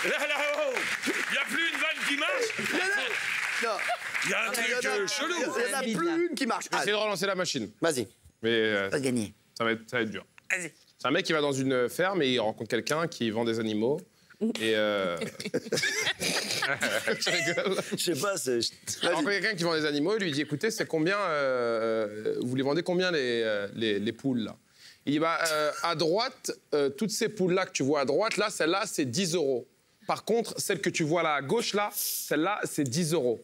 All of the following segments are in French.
Là-haut, il n'y a plus une vanne qui marche. Non. Il y a un truc chelou. Il n'y en a plus une qui marche. Essayez de relancer la machine. Vas-y. Mais Pas gagné. ça va être dur. Vas-y. C'est un mec qui va dans une ferme et il rencontre quelqu'un qui vend des animaux. Et je rigole. Je sais pas, c'est... Il rencontre quelqu'un qui vend des animaux et lui dit écoutez, c'est combien vous les vendez combien les poules là? Il dit bah à droite, toutes ces poules là que tu vois à droite là, celle-là c'est 10 €. Par contre, celle que tu vois là à gauche là, celle-là c'est 10 €.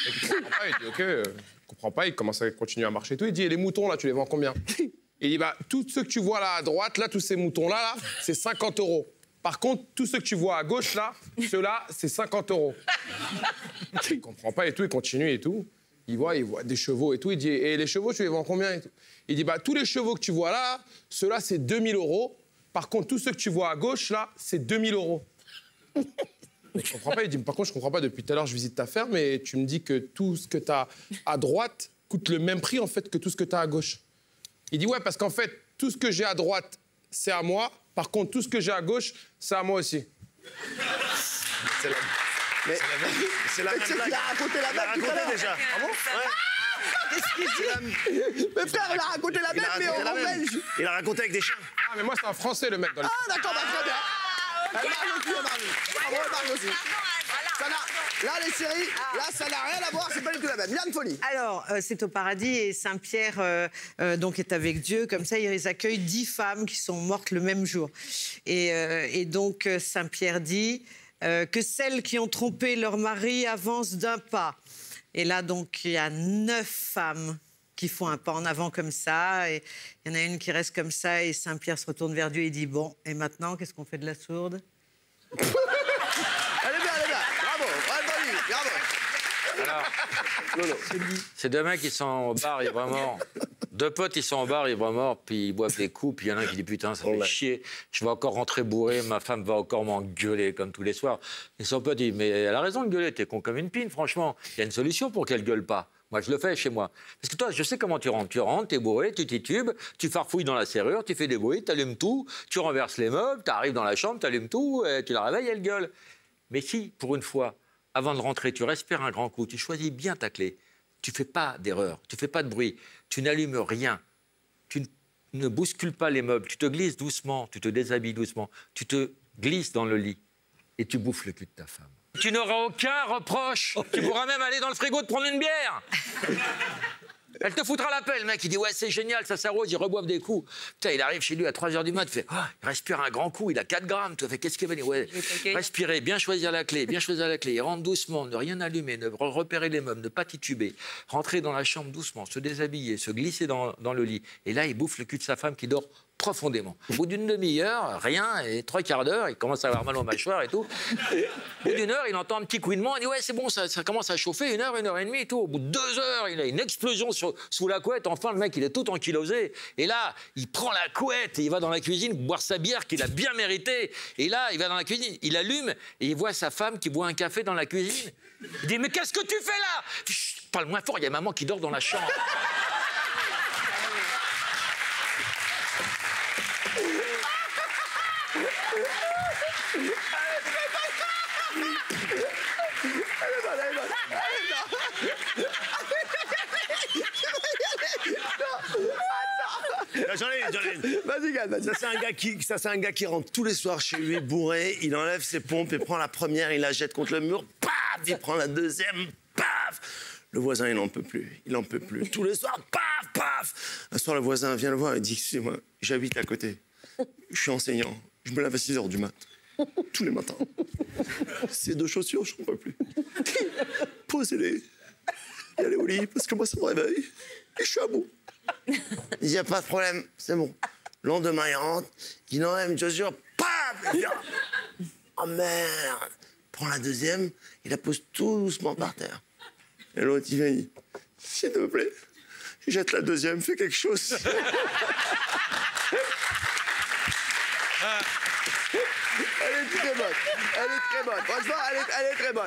Et il comprend pas, il dit ok, il comprend pas, il commence à continuer à marcher et tout. Il dit et les moutons là, tu les vends combien? Il dit bah tous ceux que tu vois là à droite là, tous ces moutons là, c'est 50 €. Par contre, tous ceux que tu vois à gauche, là, ceux-là, c'est 50 €. Il comprend pas et tout, il continue et tout. Il voit des chevaux et tout. Il dit, et les chevaux, tu les vends combien et tout? Il dit, bah, tous les chevaux que tu vois là, ceux-là, c'est 2000 €. Par contre, tous ceux que tu vois à gauche, là, c'est 2000 €. Je comprends pas. Il dit, par contre, je comprends pas. Depuis tout à l'heure, je visite ta ferme et tu me dis que tout ce que tu as à droite coûte le même prix, en fait, que tout ce que tu as à gauche. Il dit, ouais, parce qu'en fait, tout ce que j'ai à droite, c'est à moi. Par contre, tout ce que j'ai à gauche, c'est à moi aussi. C'est la... Mais c'est la même blague. Il a raconté la même tout à l'heure. déjà. Ah bon? Qu'est-ce qu'il dit? Mais frère, il a raconté la même, mais en belge. Il a raconté avec des chiens. Ah, mais moi, c'est un Français, le mec. Dans le... Ah, d'accord, bah, très bien. Elle marche aussi, elle marche. Bravo, elle marche aussi. Là, les séries, là, ça n'a rien à voir, c'est pas du tout la même. Yann Folie. Alors, c'est au paradis et Saint-Pierre donc est avec Dieu. Comme ça, ils accueillent 10 femmes qui sont mortes le même jour. Et donc, Saint-Pierre dit que celles qui ont trompé leur mari avancent d'un pas. Et là, donc, il y a 9 femmes qui font un pas en avant comme ça. Et il y en a une qui reste comme ça. Et Saint-Pierre se retourne vers Dieu et dit, bon, et maintenant, qu'est-ce qu'on fait de la sourde? Elle est bien, elle est bien. Bravo, bravo. Alors, c'est deux mecs qui sont au bar, ils vraiment... Deux potes, ils sont au bar, ils vraiment, puis ils boivent des coups, puis il y en a un qui dit putain, ça fait chier, je vais encore rentrer bourré, ma femme va encore m'engueuler comme tous les soirs. Et son pote dit mais elle a raison de gueuler, t'es con comme une pine, franchement. Il y a une solution pour qu'elle gueule pas. Moi, je le fais chez moi. Parce que toi, je sais comment tu rentres. Tu rentres, t'es bourré, tu titubes, tu farfouilles dans la serrure, tu fais des bruits, t'allumes tout, tu renverses les meubles, t'arrives dans la chambre, t'allumes tout, et tu la réveilles, elle gueule. Mais si, pour une fois, avant de rentrer, tu respires un grand coup, tu choisis bien ta clé, tu fais pas d'erreur, tu fais pas de bruit, tu n'allumes rien, tu ne bouscules pas les meubles, tu te glisses doucement, tu te déshabilles doucement, tu te glisses dans le lit et tu bouffes le cul de ta femme. Tu n'auras aucun reproche, tu pourras même aller dans le frigo te prendre une bière. Elle te foutra la paix, le mec, il dit « Ouais, c'est génial, ça s'arrose, il reboive des coups. » Putain, il arrive chez lui à 3 h du mat, il fait oh, il respire un grand coup, il a 4 grammes. Tu fais « Qu'est-ce qu'il va dire ?»« Ouais, respirer, bien choisir la clé, bien choisir la clé. Il rentre doucement, ne rien allumer, ne repérer les meubles, ne pas tituber. Rentrer dans la chambre doucement, se déshabiller, se glisser dans le lit. Et là, il bouffe le cul de sa femme qui dort profondément. Au bout d'une demi-heure, rien, et 3 quarts d'heure, il commence à avoir mal aux mâchoires et tout. Au bout d'une heure, il entend un petit couinement, il dit « Ouais, c'est bon, ça commence à chauffer, 1 heure et demie et tout. » Au bout de 2 heures, il a une explosion sous la couette. Enfin, le mec, il est tout ankylosé. Et là, il prend la couette et il va dans la cuisine boire sa bière qu'il a bien méritée. Et là, il va dans la cuisine, il allume et il voit sa femme qui boit un café dans la cuisine. Il dit « Mais qu'est-ce que tu fais là ?» Chut, parle moins fort, il y a maman qui dort dans la chambre. J'en ai une. Vas-y, Yann, vas-y. Ça, c'est un gars qui rentre tous les soirs chez lui, bourré, il enlève ses pompes et prend la première, il la jette contre le mur, paf, il prend la deuxième, paf. Le voisin, il n'en peut plus, il n'en peut plus. Tous les soirs, paf, paf. Un soir, le voisin vient le voir et dit, excusez-moi, j'habite à côté, je suis enseignant, je me lave à 6 h du mat, tous les matins. Ces 2 chaussures, je n'en peux plus. Posez-les et allez au lit, parce que moi, ça me réveille et je suis à bout. Il dit, pas de problème, c'est bon. Le lendemain, il rentre, il enlève une chaussure, paf, il dit, oh merde. Prend la deuxième, il la pose tout doucement par terre. Et l'autre, il vient, il dit, s'il te plaît, jette la deuxième, fais quelque chose. Elle est très bonne. Elle est très bonne. Franchement, elle est très bonne.